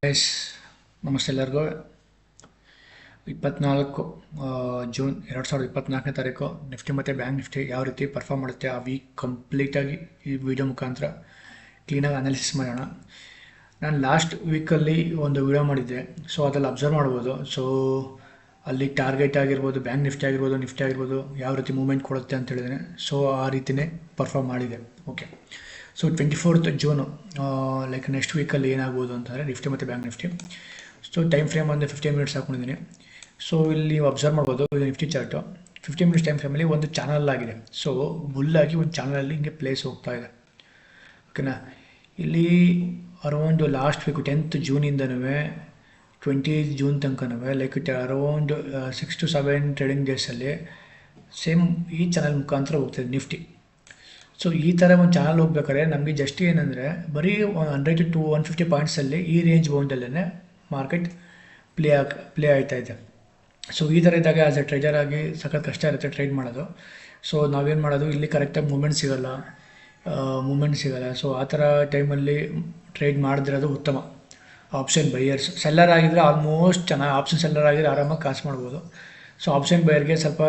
Guys ನಮಸ್ತೆ ಎಲ್ಲರಿಗೂ. 24 June 2024ನೇ ತಾರೀಕು ನಿಫ್ಟಿ ಮತ್ತು ಬ್ಯಾಂಕ್ ನಿಫ್ಟಿ ಯಾವ ರೀತಿ ಪರ್ಫಾರ್ಮ್ ಮಾಡುತ್ತೆ ಆ ವೀಕ್ ಕಂಪ್ಲೀಟಾಗಿ ಈ ವಿಡಿಯೋ ಮುಖಾಂತರ ಕ್ಲೀನಾಗಿ ಅನಾಲಿಸಿಸ್ ಮಾಡೋಣ. ನಾನು ಲಾಸ್ಟ್ ವೀಕಲ್ಲಿ ಒಂದು ವಿಡಿಯೋ ಮಾಡಿದ್ದೆ, ಸೊ ಅದರಲ್ಲಿ ಅಬ್ಸರ್ವ್ ಮಾಡ್ಬೋದು. ಸೊ ಅಲ್ಲಿ ಟಾರ್ಗೆಟ್ ಆಗಿರ್ಬೋದು, ಬ್ಯಾಂಕ್ ನಿಫ್ಟಿ ಆಗಿರ್ಬೋದು ಯಾವ ರೀತಿ ಮೂವ್ಮೆಂಟ್ ಕೊಡುತ್ತೆ ಅಂತ ಹೇಳಿದ್ರೆ, ಸೊ ಆ ರೀತಿಯೇ ಪರ್ಫಾರ್ಮ್ ಮಾಡಿದೆ. Okay, so 24th June like next ವೀಕಲ್ಲಿ ಏನಾಗ್ಬೋದು ಅಂತಂದರೆ ನಿಫ್ಟಿ ಮತ್ತು bank Nifty. So time frame ಒಂದು 15 ಮಿನಿಟ್ಸ್ ಹಾಕೊಂಡಿದ್ದೀನಿ. ಸೊ ಇಲ್ಲಿ ನೀವು ಅಬ್ಸರ್ವ್ ಮಾಡ್ಬೋದು, ಇದು ನಿಫ್ಟಿ ಚಾರ್ಟು 15 ಮಿನಿಟ್ಸ್ ಟೈಮ್ ಫ್ರೇಮಲ್ಲಿ ಒಂದು ಚಾನಲ್ ಆಗಿದೆ. ಸೊ ಬುಲ್ಲಾಗಿ ಒಂದು ಚಾನಲಲ್ಲಿ ಹಿಂಗೆ ಪ್ಲೇಸ್ ಹೋಗ್ತಾ ಇದೆ. ಓಕೆನಾ, ಇಲ್ಲಿ around last week 10th ಜೂನಿಂದನೂ 20th June ತನಕನೂ ಲೈಕ್ ಅರೌಂಡ್ 6 to 7 ಟ್ರೇಡಿಂಗ್ ಡೇಸಲ್ಲಿ ಸೇಮ್ ಈ ಚಾನಲ್ ಮುಖಾಂತರ ಹೋಗ್ತಾಯಿದೆ ನಿಫ್ಟಿ. ಸೊ ಈ ಥರ ಒಂದು ಚಾನಲ್ ಹೋಗ್ಬೇಕಾದ್ರೆ ನಮಗೆ ಜಸ್ಟ್ ಏನಂದರೆ ಬರೀ 100 to 150 ಪಾಯಿಂಟ್ಸಲ್ಲಿ ಈ ರೇಂಜ್ ಬೌಂಡಲ್ಲೇ ಮಾರ್ಕೆಟ್ ಪ್ಲೇ ಆಗ್ತಾ ಇದೆ. ಸೊ ಈ ಥರ ಇದ್ದಾಗ ಆ್ಯಸ್ ಎ ಟ್ರೇಡರ್ ಆಗಿ ಸಖತ್ ಕಷ್ಟ ಇರುತ್ತೆ ಟ್ರೇಡ್ ಮಾಡೋದು. ಸೊ ನಾವೇನು ಮಾಡೋದು, ಇಲ್ಲಿ ಕರೆಕ್ಟಾಗಿ ಮೂಮೆಂಟ್ ಸಿಗೋಲ್ಲ. ಸೊ ಆ ಥರ ಟೈಮಲ್ಲಿ ಟ್ರೇಡ್ ಮಾಡದಿರೋದು ಉತ್ತಮ. ಆಪ್ಷನ್ ಬೈಯರ್ಸ್ ಸೆಲ್ಲರ್ ಆಗಿದ್ದರೆ ಆಲ್ಮೋಸ್ಟ್ ಚೆನ್ನಾಗಿ, ಆಪ್ಷನ್ ಸೆಲ್ಲರ್ ಆಗಿದ್ರೆ ಆರಾಮಾಗಿ ಕಾಸು ಮಾಡ್ಬೋದು. ಸೊ ಆಪ್ಷನ್ ಬೈಯರ್ಗೆ ಸ್ವಲ್ಪ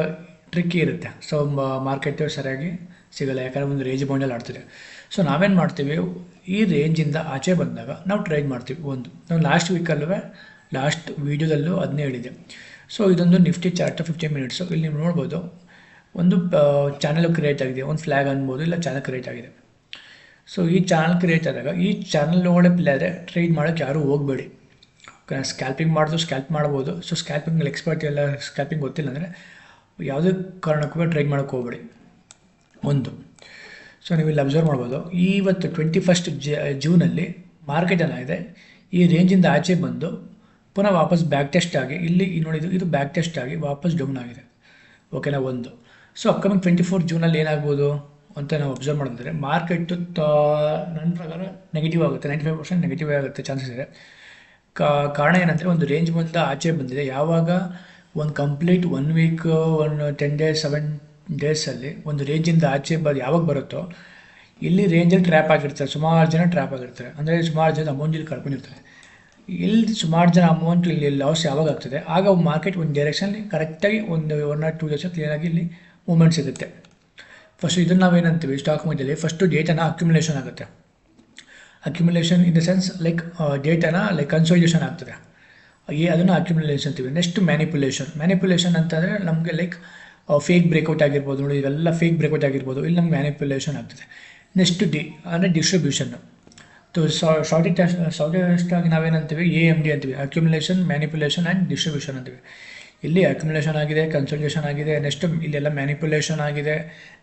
ಟ್ರಿಕ್ಕಿ ಇರುತ್ತೆ. ಸೊ ಮಾರ್ಕೆಟು ಸರಿಯಾಗಿ ಸಿಗೋಲ್ಲ, ಯಾಕಂದರೆ ಒಂದು ರೇಂಜ್ ಬೌಂಡಲ್ಲಿ ಆಡ್ತಿದೆ. ಸೊ ನಾವೇನು ಮಾಡ್ತೀವಿ, ಈ ರೇಂಜಿಂದ ಆಚೆ ಬಂದಾಗ ನಾವು ಟ್ರೇಡ್ ಮಾಡ್ತೀವಿ. ನಾವು ಲಾಸ್ಟ್ ವೀಕಲ್ಲೂ ಲಾಸ್ಟ್ ವೀಡಿಯೋದಲ್ಲೂ ಅದನ್ನೇ ಹೇಳಿದೆ. ಸೊ ಇದೊಂದು ನಿಫ್ಟಿ ಚಾರ್ಟ್ 15 ಮಿನಿಟ್ಸು. ಇಲ್ಲಿ ನೀವು ನೋಡ್ಬೋದು, ಒಂದು ಚಾನಲ್ ಕ್ರಿಯೇಟ್ ಆಗಿದೆ, ಒಂದು ಫ್ಲ್ಯಾಗ್ ಅನ್ಬೋದು, ಇಲ್ಲ ಚಾನಲ್ ಕ್ರಿಯೇಟ್ ಆಗಿದೆ. ಸೊ ಈ ಚಾನಲ್ ಕ್ರಿಯೇಟ್ ಆದಾಗ ಈ ಚಾನಲ್ ಒಳಗಡೆ ಪ್ಲೇ ಆದರೆ ಟ್ರೇಡ್ ಮಾಡೋಕ್ಕೆ ಯಾರೂ ಹೋಗಬೇಡಿ. ಸ್ಕ್ಯಾಲ್ಪಿಂಗ್ ಸ್ಕ್ಯಾಲ್ಪ್ ಮಾಡ್ಬೋದು. ಸೊ ಸ್ಕ್ಯಾಲ್ಪಿಂಗಲ್ಲಿ ಎಕ್ಸ್ಪರ್ಟ್ ಎಲ್ಲ ಸ್ಕ್ಯಾಲ್ಪಿಂಗ್ ಗೊತ್ತಿಲ್ಲ ಅಂದರೆ ಯಾವುದೇ ಕಾರಣಕ್ಕೂ ಟ್ರೇಡ್ ಮಾಡೋಕ್ಕೆ ಹೋಗಬೇಡಿ. ಸೊ ನೀವು ಇಲ್ಲಿ ಅಬ್ಸರ್ವ್ ಮಾಡ್ಬೋದು, ಇವತ್ತು 21st ಜೂನಲ್ಲಿ ಮಾರ್ಕೆಟ್ ಏನಾಗಿದೆ, ಈ ರೇಂಜಿಂದ ಆಚೆ ಬಂದು ಪುನಃ ವಾಪಸ್ ಬ್ಯಾಕ್ ಟೆಸ್ಟ್ ಆಗಿ ಇಲ್ಲಿ ನೋಡಿದ್ದು, ಇದು ಬ್ಯಾಕ್ ಟೆಸ್ಟ್ ಆಗಿ ವಾಪಸ್ ಡೌನ್ ಆಗಿದೆ. ಓಕೆನಾ, ಸೊ ಅಪ್ಕಮಿಂಗ್ 24th ಜೂನಲ್ಲಿ ಏನಾಗ್ಬೋದು ಅಂತ ನಾವು ಅಬ್ಸರ್ವ್ ಮಾಡಿದ್ರೆ, ಮಾರ್ಕೆಟು ನನ್ನ ಪ್ರಕಾರ ನೆಗೆಟಿವ್ ಆಗುತ್ತೆ, 95% ನೆಗೆಟಿವ್ ಆಗುತ್ತೆ ಚಾನ್ಸಸ್ ಇದೆ. ಕಾರಣ ಏನಂದರೆ, ಒಂದು ರೇಂಜ್ ಬಂದ ಆಚೆ ಬಂದಿದೆ. ಯಾವಾಗ ಒಂದು ಕಂಪ್ಲೀಟ್ 1 ವೀಕ್ 10 days 7 ಡೇಸಲ್ಲಿ ಒಂದು ರೇಂಜಿಂದ ಆಚೆ ಯಾವಾಗ ಬರುತ್ತೋ, ಇಲ್ಲಿ ರೇಂಜಲ್ಲಿ ಟ್ರ್ಯಾಪ್ ಆಗಿರ್ತಾರೆ, ಸುಮಾರು ಜನ ಟ್ರ್ಯಾಪ್ ಆಗಿರ್ತಾರೆ. ಅಂದರೆ ಸುಮಾರು ಜನ ಅಮೌಂಟ್ ಇಲ್ಲಿ ಕಳ್ಕೊಂಡಿರ್ತಾರೆ. ಇಲ್ಲಿ ಸುಮಾರು ಜನ ಅಮೌಂಟ್ ಇಲ್ಲಿ ಲಾಸ್ ಯಾವಾಗ ಆಗ್ತದೆ, ಆಗ ಮಾರ್ಕೆಟ್ ಒಂದು ಡೈರೆಕ್ಷನಲ್ಲಿ ಕರೆಕ್ಟಾಗಿ ಒಂದು 1 or 2 days ಕ್ಲಿಯರಾಗಿ ಇಲ್ಲಿ ಮೂವ್ಮೆಂಟ್ ಸಿಗುತ್ತೆ. ಫಸ್ಟು ಇದನ್ನು ನಾವೇನಂತೀವಿ, ಸ್ಟಾಕ್ ಮಾರ್ಕೆಟಲ್ಲಿ ಫಸ್ಟು ಡೇಟನ ಅಕ್ಯುಮುಲೇಷನ್ ಆಗುತ್ತೆ. Accumulation in the sense like ಡೇಟನ ಲೈಕ್ ಕನ್ಸಾಲಿಡೇಷನ್ ಆಗ್ತದೆ, ಅದನ್ನು ಅಕ್ಯುಮುಲೇಷನ್ ಅಂತೀವಿ. ನೆಕ್ಸ್ಟ್ ಮ್ಯಾನಿಪುಲೇಷನ್ ಅಂತಂದರೆ ನಮಗೆ ಲೈಕ್ ಫೇಕ್ ಬ್ರೇಕೌಟ್ ಆಗಿರ್ಬೋದು. ನೋಡಿ, ಇವೆಲ್ಲ ಫೇಕ್ ಬ್ರೇಕೌಟ್ ಆಗಿರ್ಬೋದು, ಇಲ್ಲಿ ನಮ್ಗೆ ಮ್ಯಾನಿಪುಲೇಷನ್ ಆಗ್ತದೆ. ನೆಕ್ಸ್ಟ್ ಅಂದರೆ ಡಿಸ್ಟ್ರಿಬ್ಯೂಷನ್ನು. ಶಾರ್ಟೆಸ್ಟ್ ಆಗಿ ನಾವೇನಂತೀವಿ, AMD ಅಂತೀವಿ, ಅಕ್ಯುಮುಲೇಷನ್, ಮ್ಯಾನಿಪುಲೇಷನ್ ಆ್ಯಂಡ್ ಡಿಸ್ಟ್ರಿಬ್ಯೂಷನ್ ಅಂತೀವಿ. ಇಲ್ಲಿ ಅಕ್ಯುಮುಲೇಷನ್ ಆಗಿದೆ, ಕನ್ಸಲ್ಟೇಷನ್ ಆಗಿದೆ, ನೆಕ್ಸ್ಟ್ ಇಲ್ಲೆಲ್ಲ ಮ್ಯಾನಿಪುಲೇಷನ್ ಆಗಿದೆ,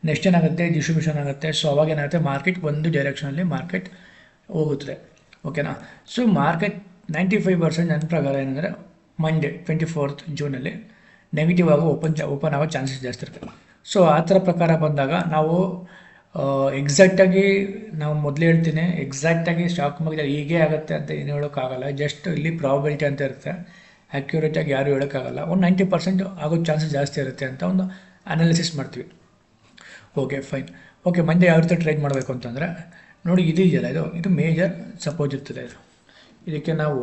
ನೆಕ್ಸ್ಟ್ ಏನಾಗುತ್ತೆ, ಡಿಸ್ಟ್ರಿಬ್ಯೂಷನ್ ಆಗುತ್ತೆ. ಸೊ ಅವಾಗ ಏನಾಗುತ್ತೆ, ಮಾರ್ಕೆಟ್ ಒಂದು ಡೈರೆಕ್ಷನಲ್ಲಿ ಮಾರ್ಕೆಟ್ ಹೋಗುತ್ತದೆ. ಓಕೆನಾ, ಸೊ ಮಾರ್ಕೆಟ್ 95% ನನ್ನ ಪ್ರಕಾರ ಏನಂದರೆ ಮಂಡೇ 24th ಜೂನಲ್ಲಿ ನೆಗೆಟಿವ್ ಆಗಿ ಓಪನ್ ಆಗೋ ಚಾನ್ಸಸ್ ಜಾಸ್ತಿ ಇರುತ್ತೆ. ಸೊ ಆ ಥರ ಪ್ರಕಾರ ಬಂದಾಗ ನಾವು ಎಕ್ಸಾಕ್ಟಾಗಿ ನಾವು ಮೊದಲೇ ಹೇಳ್ತೀನಿ, ಎಕ್ಸಾಕ್ಟಾಗಿ ಸ್ಟಾಕ್ ಮಾರ್ಕೆಟ್ ಹೀಗೆ ಆಗುತ್ತೆ ಅಂತ ಏನು ಹೇಳೋಕ್ಕಾಗಲ್ಲ. ಜಸ್ಟ್ ಇಲ್ಲಿ ಪ್ರಾಬಬಿಲಿಟಿ ಅಂತ ಇರುತ್ತೆ, ಆ್ಯಕ್ಯುರೇಟಾಗಿ ಯಾರೂ ಹೇಳೋಕ್ಕಾಗಲ್ಲ. ಒಂದು 90% ಆಗೋ ಚಾನ್ಸಸ್ ಜಾಸ್ತಿ ಇರುತ್ತೆ ಅಂತ ಒಂದು ಅನಾಲಿಸಿಸ್ ಮಾಡ್ತೀವಿ. Okay, fine. ಓಕೆ, ಮಂಡೇ ಯಾವ ರೀತಿ ಟ್ರೇಡ್ ಮಾಡಬೇಕು ಅಂತಂದರೆ, ನೋಡಿ, ಇದು ಇದೆಯಲ್ಲ, ಇದು ಮೇಜರ್ ಸಪೋರ್ಟ್ ಇರ್ತದೆ. ಇದಕ್ಕೆ ನಾವು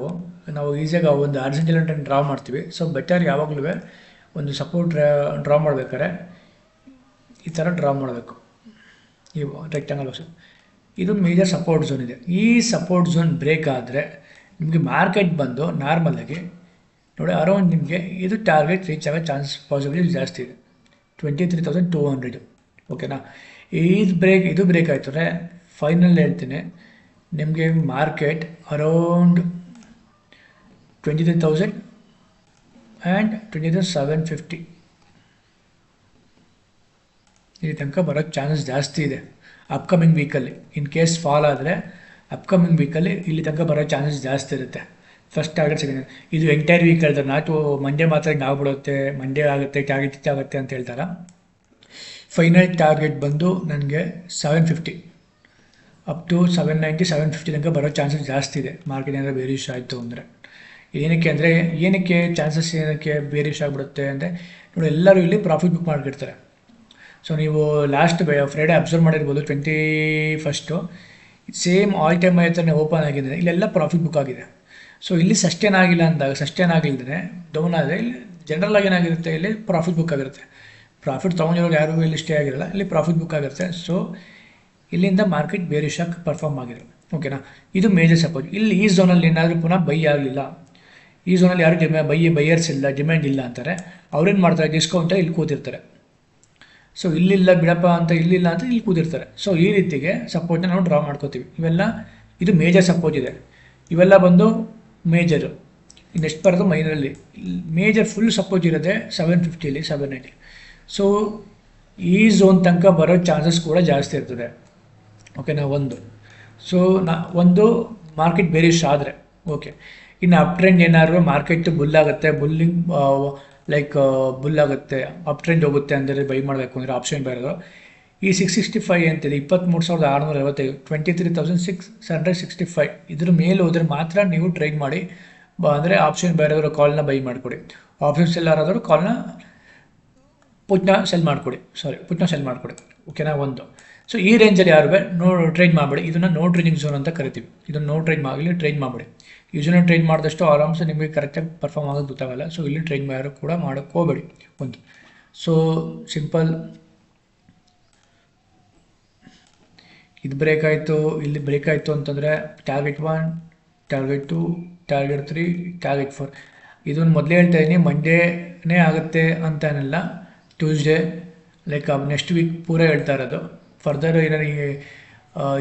ಈಸಿಯಾಗಿ ಒಂದು ಹಾರಿಜಾಂಟಲ್ ಲೈನ್ ಡ್ರಾ ಮಾಡ್ತೀವಿ. ಸೊ ಬೆಟರ್ ಯಾವಾಗಲೂ ಒಂದು ಸಪೋರ್ಟ್ ಡ್ರಾ ಮಾಡಬೇಕಾದ್ರೆ ಈ ಥರ ಡ್ರಾ ಮಾಡಬೇಕು, ಈ ರೆಕ್ಟಾಂಗಲ್ ಬಾಕ್ಸ್. ಇದು ಮೇಜರ್ ಸಪೋರ್ಟ್ ಝೋನ್ ಇದೆ. ಈ ಸಪೋರ್ಟ್ ಝೋನ್ ಬ್ರೇಕ್ ಆದರೆ ನಿಮಗೆ ಮಾರ್ಕೆಟ್ ಬಂದು ನಾರ್ಮಲಾಗಿ ನೋಡಿ ಅರೌಂಡ್ ನಿಮಗೆ ಇದು ಟಾರ್ಗೆಟ್ ರೀಚ್ ಆಗೋ ಚಾನ್ಸ್ ಪಾಸಿಬಿಲಿಟಿ ಜಾಸ್ತಿ ಇದೆ, 23,200. ಓಕೆನಾ, ಇದು ಬ್ರೇಕ್ ಆಯಿತು ಅಂದರೆ ಫೈನಲ್ ಹೇಳ್ತೀನಿ, ನಿಮಗೆ ಮಾರ್ಕೆಟ್ ಅರೌಂಡ್ 23,000 ಆ್ಯಂಡ್ 23,750 ಇಲ್ಲಿ ತನಕ ಬರೋಕ್ಕೆ ಚಾನ್ಸಸ್ ಜಾಸ್ತಿ ಇದೆ ಅಪ್ಕಮಿಂಗ್ ವೀಕಲ್ಲಿ. ಇನ್ ಕೇಸ್ ಫಾಲ್ ಆದರೆ ಅಪ್ಕಮಿಂಗ್ ವೀಕಲ್ಲಿ ಇಲ್ಲಿ ತನಕ ಬರೋ ಚಾನ್ಸಸ್ ಜಾಸ್ತಿ ಇರುತ್ತೆ. ಫಸ್ಟ್ ಟಾರ್ಗೆಟ್ ಸಿಗುತ್ತೆ. ಇದು ಎಂಟೈರ್ ವೀಕ್ ಹೇಳ್ತಾರೆ, ನಾಟು ಮಂಡೇ ಮಾತ್ರ ಹಿಂಗೆ ಆಗ್ಬಿಡುತ್ತೆ, ಮಂಡೇ ಆಗುತ್ತೆ, ಟಾರ್ಗೆಟ್ ಆಗುತ್ತೆ ಅಂತ ಹೇಳ್ತಾರೆ. ಫೈನಲ್ ಟಾರ್ಗೆಟ್ ಬಂದು ನನಗೆ 750 ಅಪ್ ಟು 790 750 ತನಕ ಬರೋ ಚಾನ್ಸಸ್ ಜಾಸ್ತಿ ಇದೆ. ಮಾರ್ಕೆಟ್ ಏನಾದರೂ ಬೇರಿಶ್ ಆಯಿತು ಅಂದರೆ ಏನಕ್ಕೆ ಚಾನ್ಸಸ್ ಬೇರಿಶ್ ಆಗಿಬಿಡುತ್ತೆ ಅಂದರೆ, ನೋಡಿ, ಎಲ್ಲರೂ ಇಲ್ಲಿ ಪ್ರಾಫಿಟ್ ಬುಕ್ ಮಾಡಿರ್ತಾರೆ. ಸೊ ನೀವು ಲಾಸ್ಟ್ ಫ್ರೈಡೆ ಅಬ್ಸರ್ವ್ ಮಾಡಿರ್ಬೋದು 21st same all time high ಥರನೇ ಓಪನ್ ಆಗಿದೆ, ಇಲ್ಲೆಲ್ಲ ಪ್ರಾಫಿಟ್ ಬುಕ್ ಆಗಿದೆ. ಸೊ ಇಲ್ಲಿ ಸಸ್ಟೇನ್ ಆಗಿಲ್ಲ ಅಂದಾಗ, ಸಸ್ಟೇನ್ ಆಗಿಲ್ಲದೇ ಡೌನ್ ಆದರೆ ಇಲ್ಲಿ ಜನರಲ್ ಆಗಿ ಏನಾಗಿರುತ್ತೆ, ಇಲ್ಲಿ ಪ್ರಾಫಿಟ್ ಬುಕ್ ಆಗಿರುತ್ತೆ. ಪ್ರಾಫಿಟ್ ತೊಗೊಂಡಿರೋರು ಯಾರು ಇಲ್ಲಿ ಸ್ಟೇ ಆಗಿರಲ್ಲ, ಇಲ್ಲಿ ಪ್ರಾಫಿಟ್ ಬುಕ್ ಆಗಿರುತ್ತೆ. ಸೊ ಇಲ್ಲಿಂದ ಮಾರ್ಕೆಟ್ ಬೇರಿಶ್ ಆಗಿ ಪರ್ಫಾರ್ಮ್ ಆಗಿದೆ. ಓಕೆನಾ, ಇದು ಮೇಜರ್ ಸಪೋರ್ಟ್. ಇಲ್ಲಿ ಈ ಝೋನಲ್ಲಿ ಏನಾದರೂ ಪುನಃ ಬೈ ಆಗಲಿಲ್ಲ, ಈ ಝೋನಲ್ಲಿ ಯಾರು ಬೈಯರ್ಸ್ ಇಲ್ಲ, ಡಿಮ್ಯಾಂಡ್ ಇಲ್ಲ ಅಂತಾರೆ, ಅವ್ರೇನು ಮಾಡ್ತಾರೆ, ಡಿಸ್ಕೌಂಟ್ ಇಲ್ಲಿ ಕೂತಿರ್ತಾರೆ. ಸೊ ಇಲ್ಲಿಲ್ಲ ಬಿಡಪ್ಪ ಅಂತ, ಇಲ್ಲಿಲ್ಲ ಅಂತ ಇಲ್ಲಿ ಕೂತಿರ್ತಾರೆ. ಸೊ ಈ ರೀತಿಗೆ ಸಪೋರ್ಟ್ನ ನಾವು ಡ್ರಾ ಮಾಡ್ಕೋತೀವಿ. ಇವೆಲ್ಲ ಇದು ಮೇಜರ್ ಸಪೋರ್ಟ್ ಇದೆ, ಇವೆಲ್ಲ ಬಂದು ಮೇಜರು. ನೆಕ್ಸ್ಟ್ ಬರೋದು ಮೈನರಲ್ಲಿ. ಮೇಜರ್ ಫುಲ್ ಸಪೋರ್ಟ್ ಇರೋದೆ 750 790. ಸೊ ಈ ಝೋನ್ ತನಕ ಬರೋ ಚಾನ್ಸಸ್ ಕೂಡ ಜಾಸ್ತಿ ಇರ್ತದೆ. ಓಕೆನಾ, ಸೊ ಒಂದು ಮಾರ್ಕೆಟ್ ಬೇರಿಶ್ ಆದರೆ ಓಕೆ. ಇನ್ನು ಅಪ್ ಟ್ರೆಂಡ್ ಏನಾದ್ರು ಮಾರ್ಕೆಟ್ ಬುಲ್ ಆಗುತ್ತೆ, ಬುಲ್ ಆಗುತ್ತೆ, ಅಪ್ ಟ್ರೆಂಡ್ ಹೋಗುತ್ತೆ ಅಂದರೆ ಬೈ ಮಾಡಬೇಕು ಅಂದರೆ ಆಪ್ಷನ್ ಬರೋದು ಈ 665 ಅಂತಿದೆ, 23,655, 23,665 ಇದ್ರ ಮೇಲೆ ಹೋದರೆ ಮಾತ್ರ ನೀವು ಟ್ರೇಡ್ ಮಾಡಿ. ಅಂದರೆ ಆಪ್ಷನ್ ಬೇರೆಯವರು ಕಾಲ್ನ ಬೈ ಮಾಡಿಕೊಡಿ, ಆಪ್ಷನ್ ಸೆಲ್ಲರ್ ಆದರೂ ಕಾಲ್ನ ಪುಟ್ನ ಸೆಲ್ ಮಾಡಿಕೊಡಿ. ಓಕೆನಾ, ಸೊ ಈ ರೇಂಜಲ್ಲಿ ಯಾರು ಟ್ರೇಡ್ ಮಾಡಬೇಡಿ. ಇದನ್ನು ನೋ ಟ್ರೇಡಿಂಗ್ ಝೋನ್ ಅಂತ ಕರಿತೀವಿ. ಇದನ್ನು ನೋ ಟ್ರೇಡ್ ಆಗಲಿ, ಟ್ರೇಡ್ ಮಾಡಬೇಡಿ. ಯೂಶಲಿ ಟ್ರೇಡ್ ಮಾಡಿದಷ್ಟು ಆರಾಮ್ಸೆ ನಿಮಗೆ ಕರೆಕ್ಟಾಗಿ ಪರ್ಫಾರ್ಮ್ ಆಗೋದು ಗೊತ್ತಾಗಲ್ಲ. ಸೊ ಇಲ್ಲಿ ಟ್ರೇಡ್ ಯಾರು ಕೂಡ ಮಾಡೋಕ್ಕೆ ಹೋಗಬೇಡಿ. ಸೊ ಸಿಂಪಲ್, ಇದು ಬ್ರೇಕ್ ಆಯಿತು, ಇಲ್ಲಿ ಬ್ರೇಕ್ ಆಯಿತು ಅಂತಂದರೆ ಟಾರ್ಗೆಟ್ 1, ಟಾರ್ಗೆಟ್ 2, ಟಾರ್ಗೆಟ್ 3, ಟಾರ್ಗೆಟ್ 4. ಇದನ್ನು ಮೊದಲೇ ಹೇಳ್ತಾ ಇದ್ದೀನಿ, ಮಂಡೇನೇ ಆಗುತ್ತೆ ಅಂತ ಏನಿಲ್ಲ, ಟ್ಯೂಸ್ಡೇ ನೆಕ್ಸ್ಟ್ ವೀಕ್ ಪೂರ ಹೇಳ್ತಾ ಇರೋದು. ಫರ್ದರ್ ಏನಾರಿಗೆ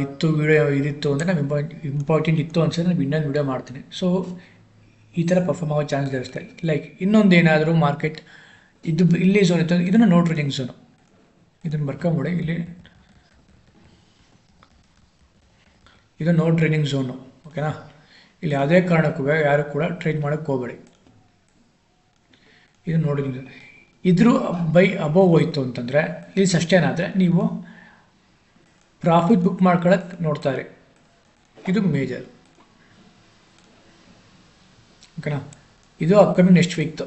ಇತ್ತು ವಿಡಿಯೋ ಇದಿತ್ತು ಅಂದರೆ ನಾವು ಇಂಪಾರ್ಟೆಂಟ್ ಇತ್ತು ಅನ್ಸಿದ್ರೆ ನಾನು ಇನ್ನೊಂದು ವಿಡಿಯೋ ಮಾಡ್ತೀನಿ. ಸೊ ಈ ಥರ ಪರ್ಫಾರ್ಮ್ ಆಗೋ ಚಾನ್ಸ್ ಇರುತ್ತೆ. ಇನ್ನೊಂದು ಏನಾದರೂ ಮಾರ್ಕೆಟ್ ಇದು ಇಲ್ಲಿ ಝೋನ್ ಇತ್ತು, ಇದನ್ನು ನೋ ಟ್ರೇಡಿಂಗ್ ಝೋನು, ಇದನ್ನು ಬರ್ಕೊಂಬಿಡಿ. ಇಲ್ಲಿ ಇದು ನೋ ಟ್ರೇಡಿಂಗ್ ಝೋನು. ಓಕೆನಾ, ಇಲ್ಲಿ ಯಾವುದೇ ಕಾರಣಕ್ಕೂ ಯಾರು ಕೂಡ ಟ್ರೇಡ್ ಮಾಡೋಕ್ಕೆ ಹೋಗಬೇಡಿ. ಇದು ನೋಡಿದ್ರೆ ಇದ್ರೂ ಬೈ ಅಬೋವ್ ಹೋಯ್ತು ಅಂತಂದರೆ ಇಲ್ಲಿ ಸಸ್ಟೇನ್ ಆದರೆ ನೀವು ಪ್ರಾಫಿಟ್ ಬುಕ್ ಮಾಡ್ಕೊಳ್ಳೋಕ್ಕೆ ನೋಡ್ತಾರೆ. ಇದು ಮೇಜರ್. ಓಕೆನಾ, ಇದು ಅಪ್ಕಮಿಂಗ್ ನೆಕ್ಸ್ಟ್ ವೀಕ್ತು.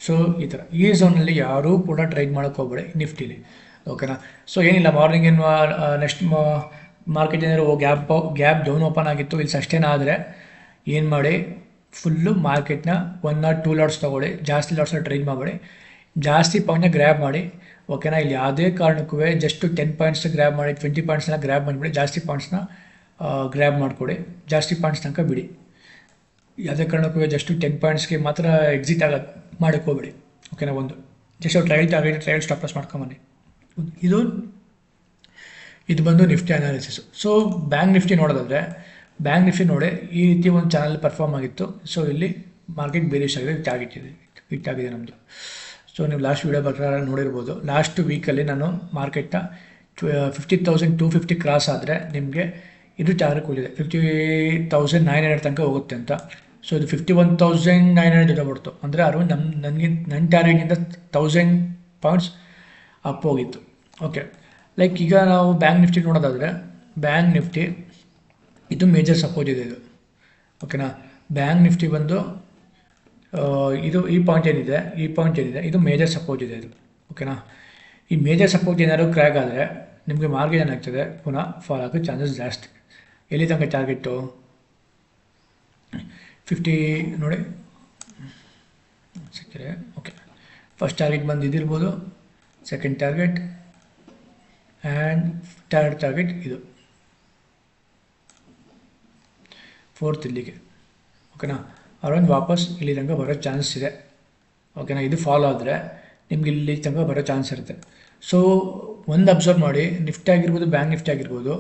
ಸೊ ಈ ಥರ ಈ ಝೋನಲ್ಲಿ ಯಾರೂ ಕೂಡ ಟ್ರೇಡ್ ಮಾಡೋಕ್ಕೆ ಹೋಗಬೇಡಿ ನಿಫ್ಟಿಲಿ. ಓಕೆನಾ, ಸೊ ಏನಿಲ್ಲ, ಮಾರ್ನಿಂಗ್ ಏನು ನೆಕ್ಸ್ಟ್ ಮಾರ್ಕೆಟ್ ಏನಾದ್ರು ಗ್ಯಾಪ್ ಡೌನ್ ಓಪನ್ ಆಗಿತ್ತು, ಇಲ್ಲಿ ಸಸ್ಟೇನ್ ಆದರೆ ಏನು ಮಾಡಿ, ಫುಲ್ಲು ಮಾರ್ಕೆಟ್ನ 1 or 2 ಲಾಟ್ಸ್ ತೊಗೊಳ್ಳಿ, ಜಾಸ್ತಿ ಲಾಟ್ಸ್ನ ಟ್ರೇಡ್ ಮಾಡಬೇಡಿ, ಜಾಸ್ತಿ ಪಾಯಿಂಟ್ನ ಗ್ರ್ಯಾಬ್ ಮಾಡಿ. ಓಕೆನಾ, ಇಲ್ಲಿ ಯಾವುದೇ ಕಾರಣಕ್ಕೂ ಜಸ್ಟ್ 10 ಪಾಯಿಂಟ್ಸ್ ಗ್ರ್ಯಾಬ್ ಮಾಡಿ, 20 ಪಾಯಿಂಟ್ಸ್ನ ಗ್ರ್ಯಾಬ್ ಮಾಡಿಬಿಡಿ, ಜಾಸ್ತಿ ಪಾಯಿಂಟ್ಸ್ನ ಗ್ರ್ಯಾಬ್ ಮಾಡಿಕೊಡಿ, ಜಾಸ್ತಿ ಪಾಯಿಂಟ್ಸ್ ತನಕ ಬಿಡಿ. ಯಾವುದೇ ಕಾರಣಕ್ಕೂ ಜಸ್ಟ್ 10 ಪಾಯಿಂಟ್ಸ್ಗೆ ಮಾತ್ರ ಎಕ್ಸಿಟ್ ಮಾಡೋಕ್ಕೆ ಹೋಗ್ಬೇಡಿ. ಓಕೆನಾ, ಜಸ್ಟ್ ಟ್ರಯಲ್ ಸ್ಟಾಪ್ ಲಾಸ್ ಮಾಡ್ಕೊಂಬನ್ನಿ. ಇದು ಬಂದು Nifty analysis. So bank Nifty ನೋಡೋದಾದರೆ, ಬ್ಯಾಂಕ್ ನಿಫ್ಟಿ ನೋಡಿ ಈ ರೀತಿ ಒಂದು ಚಾನಲ್ ಪರ್ಫಾರ್ಮ್ ಆಗಿತ್ತು. ಸೊ ಇಲ್ಲಿ ಮಾರ್ಕೆಟ್ ಬೇರಿಶ್ ಆಗಿದೆ, ಹಿಟ್ ಆಗಿದೆ ನಮ್ಮದು. ಸೊ ನೀವು ಲಾಸ್ಟ್ ವೀಡಿಯೋ ಪ್ರಕಾರ ನೋಡಿರ್ಬೋದು, ಲಾಸ್ಟ್ ವೀಕಲ್ಲಿ ನಾನು ಮಾರ್ಕೆಟ್ನ 50,250 ಕ್ರಾಸ್ ಆದರೆ ನಿಮಗೆ ಇದು ಟಾರ್ಗೆಟ್ ಉಳಿದೆ 50,900 ತನಕ ಹೋಗುತ್ತೆ ಅಂತ. ಸೊ ಇದು 51,900 ಇರಬಾರ್ದು, ಅಂದರೆ ಅರೌಂಡ್ ನನ್ನ ಟಾರ್ಗೆಟ್ಗಿಂತ 1000 ಪಾಯಿಂಟ್ಸ್ ಅಪ್ ಹೋಗಿತ್ತು. ಓಕೆ, ಈಗ ನಾವು ಬ್ಯಾಂಕ್ ನಿಫ್ಟಿ ನೋಡೋದಾದರೆ, ಬ್ಯಾಂಕ್ ನಿಫ್ಟಿ ಇದು ಮೇಜರ್ ಸಪೋರ್ಟ್ ಇದೆ ಇದು. ಓಕೆನಾ, ಬ್ಯಾಂಕ್ ನಿಫ್ಟಿ ಬಂದು ಇದು ಈ ಪಾಯಿಂಟ್ ಏನಿದೆ ಇದು ಮೇಜರ್ ಸಪೋರ್ಟ್ ಇದೆ ಇದು. ಓಕೆನಾ, ಈ ಮೇಜರ್ ಸಪೋರ್ಟ್ ಏನಾದರೂ ಕ್ರ್ಯಾಕ್ ಆದರೆ ನಿಮಗೆ ಮಾರ್ಕೆಟ್ ಏನಾಗ್ತದೆ, ಪುನಃ ಫಾಲ್ ಆಗೋ ಚಾನ್ಸಸ್ ಜಾಸ್ತಿ. ಎಲ್ಲಿ ತನಕ ಟಾರ್ಗೆಟು 50 ನೋಡಿ ಸಿಕ್ಕಿದೆ. ಓಕೆ, ಫಸ್ಟ್ ಟಾರ್ಗೆಟ್ ಬಂದು ಇದಿರ್ಬೋದು, second target and third target ಇದು, ಫೋರ್ತ್ ಇಲ್ಲಿಗೆ. ಓಕೆನಾ, ಅರೌಂಡ್ ವಾಪಸ್ ಇಲ್ಲಿ ತನಕ ಬರೋ ಚಾನ್ಸ್ ಇದೆ. ಓಕೆನಾ, ಇದು ಫಾಲೋ ಆದರೆ ನಿಮ್ಗೆ ಇಲ್ಲಿ ತನಕ ಬರೋ ಚಾನ್ಸ್ ಇರುತ್ತೆ. ಸೊ ಒಂದು ಅಬ್ಸರ್ವ್ ಮಾಡಿ, ನಿಫ್ಟಿ ಆಗಿರ್ಬೋದು, ಬ್ಯಾಂಕ್ ನಿಫ್ಟಿ ಆಗಿರ್ಬೋದು,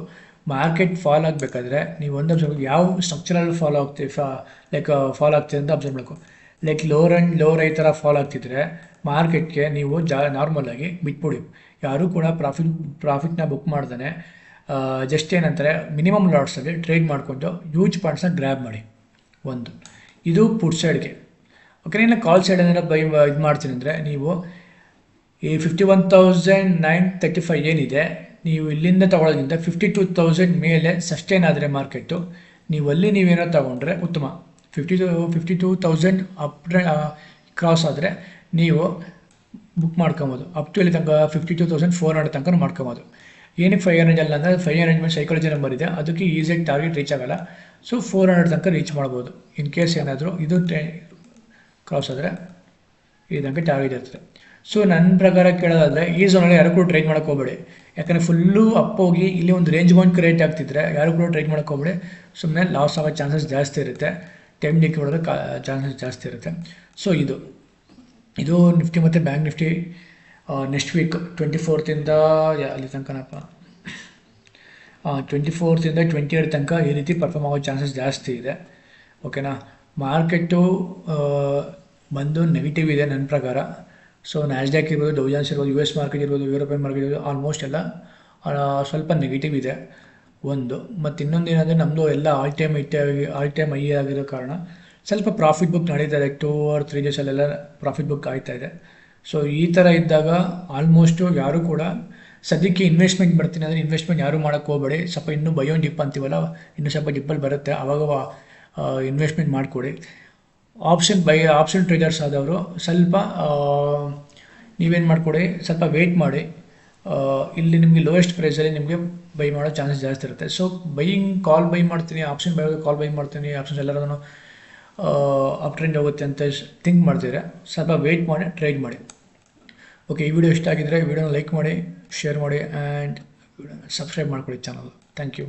ಮಾರ್ಕೆಟ್ ಫಾಲ್ ಆಗಬೇಕಾದ್ರೆ ನೀವು ಒಂದು ಅಬ್ಸರ್ವ್ ಯಾವ ಸ್ಟ್ರಕ್ಚರಲ್ಲಿ ಫಾಲೋ ಆಗ್ತೀವಿ, ಫಾಲೋ ಆಗ್ತಿದೆ ಅಂತ ಅಬ್ಸರ್ವ್ ಮಾಡಬೇಕು. ಲೋರ್ ಈ ಥರ ಫಾಲೋ ಆಗ್ತಿದ್ರೆ ಮಾರ್ಕೆಟ್ಗೆ ನೀವು ನಾರ್ಮಲಾಗಿ ಬಿಟ್ಬಿಡಿ. ಯಾರೂ ಕೂಡ ಪ್ರಾಫಿಟ್ನ ಬುಕ್ ಮಾಡ್ದೇ ಜಸ್ಟ್ ಏನಂತಾರೆ ಮಿನಿಮಮ್ ಲಾಟ್ಸಲ್ಲಿ ಟ್ರೇಡ್ ಮಾಡಿಕೊಂಡು ಹ್ಯೂಜ್ ಪಾಯಿಂಟ್ಸ್ನ ಗ್ರ್ಯಾಬ್ ಮಾಡಿ. ಇದು ಪುಟ್ ಸೈಡ್ಗೆ. ಓಕೆ, ಇನ್ನು ಕಾಲ್ ಸೈಡ್ ಏನಾರ ಇದು ಮಾಡ್ತೀನಿ ಅಂದರೆ ನೀವು ಈ 51,935 ಏನಿದೆ, ನೀವು ಇಲ್ಲಿಂದ ತೊಗೊಳೋದ್ರಿಂದ 52,000 ಮೇಲೆ ಸಸ್ಟೈನ್ ಆದರೆ ಮಾರ್ಕೆಟು, ನೀವೇನೋ ತೊಗೊಂಡ್ರೆ ಉತ್ತಮ. 52,000 ಅಪ್ ಕ್ರಾಸ್ ಆದರೆ ನೀವು ಬುಕ್ ಮಾಡ್ಕೊಬೋದು. ಅಪ್ ಟು ಇಲ್ಲಿ ತನಕ 52,400 ತನಕ ಮಾಡ್ಕೊಬೋದು. ಏನಕ್ಕೆ 500 ಅಲ್ಲ ಅಂದರೆ 500 ಮೇಲೆ ಸೈಕಾಲಜಿ ನಂಬರ್ ಇದೆ, ಅದಕ್ಕೆ ಈಸಿಯಾಗಿ ಟಾರ್ಗೆಟ್ ರೀಚ್ ಆಗೋಲ್ಲ. ಸೊ 400 ತನಕ ರೀಚ್ ಮಾಡ್ಬೋದು. ಇನ್ ಕೇಸ್ ಏನಾದರೂ ಇದು ಕ್ರಾಸ್ ಆದರೆ ಈ ತನಕ ಟಾರ್ಗೆಟ್ ಇರ್ತದೆ. ಸೊ ನನ್ನ ಪ್ರಕಾರ ಕೇಳೋದಾದರೆ ಈ ಝೋನಲ್ಲಿ ಯಾರು ಕೂಡ ಟ್ರೇಡ್ ಮಾಡೋಕ್ಕೆ ಹೋಗಬೇಡಿ. ಯಾಕಂದರೆ ಫುಲ್ಲು ಅಪ್ ಹೋಗಿ ಇಲ್ಲಿ ಒಂದು ರೇಂಜ್ ಬೌಂಡ್ ಕ್ರಿಯೇಟ್ ಆಗ್ತಿದ್ರೆ ಯಾರು ಕೂಡ ಟ್ರೇಡ್ ಮಾಡೋಕ್ಕೆ ಹೋಗಬೇಡಿ. ಸುಮ್ಮನೆ ಲಾಸ್ ಆಗೋ ಚಾನ್ಸಸ್ ಜಾಸ್ತಿ ಇರುತ್ತೆ, ಟೈಮ್ ಡಿಕ್ಕೆ ಹೊಡೆದ್ರೆ ಚಾನ್ಸಸ್ ಜಾಸ್ತಿ ಇರುತ್ತೆ. ಸೊ ಇದು ನಿಫ್ಟಿ ಮತ್ತು bank Nifty next week 24th ಅಲ್ಲಿ ತನಕನಪ್ಪ 24th 28 ತನಕ ಈ ರೀತಿ ಪರ್ಫಾರ್ಮ್ ಆಗೋ ಚಾನ್ಸಸ್ ಜಾಸ್ತಿ ಇದೆ. ಓಕೆನಾ. ಮಾರ್ಕೆಟು ಬಂದು ನೆಗೆಟಿವ್ ಇದೆ ನನ್ನ ಪ್ರಕಾರ. ಸೊ ನ್ಯಾಸ್ಡ್ಯಾಕ್ ಇರ್ಬೋದು, ಡೌ ಜೋನ್ಸ್ ಇರ್ಬೋದು, US ಮಾರ್ಕೆಟ್ ಇರ್ಬೋದು, ಯುರೋಪಿಯನ್ ಮಾರ್ಕೆಟ್ ಇರ್ಬೋದು, ಆಲ್ಮೋಸ್ಟ್ ಎಲ್ಲ ಸ್ವಲ್ಪ ನೆಗೆಟಿವ್ ಇದೆ ಒಂದು. ಮತ್ತು ಇನ್ನೊಂದು ಏನಂದರೆ ನಮ್ಮದು ಎಲ್ಲ ಆಲ್ ಟೈಮ್ ಹೈ ಆಗಿರೋ ಕಾರಣ ಸ್ವಲ್ಪ ಪ್ರಾಫಿಟ್ ಬುಕ್ ನಡೀತಾ ಇದೆ. 2 or 3 ಡೇಸಲ್ಲೆಲ್ಲ ಪ್ರಾಫಿಟ್ ಬುಕ್ ಆಯ್ತಾ ಇದೆ. ಸೊ ಈ ಥರ ಇದ್ದಾಗ ಆಲ್ಮೋಸ್ಟು ಯಾರು ಕೂಡ ಸದ್ಯಕ್ಕೆ ಇನ್ವೆಸ್ಟ್ಮೆಂಟ್ ಬರ್ತೀನಿ ಅಂದರೆ ಇನ್ವೆಸ್ಟ್ಮೆಂಟ್ ಯಾರು ಮಾಡೋಕ್ಕೆ ಹೋಗಬೇಡಿ. ಸ್ವಲ್ಪ ಇನ್ನೂ ಬೈ ಆನ್ ಡಿಪ್ ಅಂತೀವಲ್ಲ, ಇನ್ನೂ ಸ್ವಲ್ಪ ಡಿಪ್ಪಲ್ಲಿ ಬರುತ್ತೆ, ಆವಾಗ ಇನ್ವೆಸ್ಟ್ಮೆಂಟ್ ಮಾಡಿಕೊಡಿ. ಆಪ್ಷನ್ ಟ್ರೇಡರ್ಸ್ ಆದವರು ಸ್ವಲ್ಪ ನೀವೇನು ಮಾಡಿಕೊಡಿ, ಸ್ವಲ್ಪ ವೆಯ್ಟ್ ಮಾಡಿ. ಇಲ್ಲಿ ನಿಮಗೆ ಲೋಯೆಸ್ಟ್ ಪ್ರೈಸಲ್ಲಿ ನಿಮಗೆ ಬೈ ಮಾಡೋ ಚಾನ್ಸಸ್ ಜಾಸ್ತಿ ಇರುತ್ತೆ. ಸೊ ಕಾಲ್ ಬೈ ಮಾಡ್ತೀನಿ, ಆಪ್ಷನ್ ಕಾಲ್ ಬೈ ಮಾಡ್ತೀನಿ, ಆಪ್ಷನ್ಸ್ ಎಲ್ಲರೂ ಅಪ್ ಟ್ರೆಂಡ್ ಹೋಗುತ್ತೆ ಅಂತ ಥಿಂಕ್ ಮಾಡ್ತಿದ್ರೆ ಸ್ವಲ್ಪ ವೆಯ್ಟ್ ಮಾಡಿ ಟ್ರೇಡ್ ಮಾಡಿ. ಓಕೆ, ಈ ವಿಡಿಯೋ ಇಷ್ಟ ಆಗಿದ್ದರೆ ವಿಡಿಯೋನ ಲೈಕ್ ಮಾಡಿ, ಶೇರ್ ಮಾಡಿ ಆ್ಯಂಡ್ ಸಬ್ಸ್ಕ್ರೈಬ್ ಮಾಡ್ಕೊಳ್ಳಿ ಚಾನಲ್. Thank you.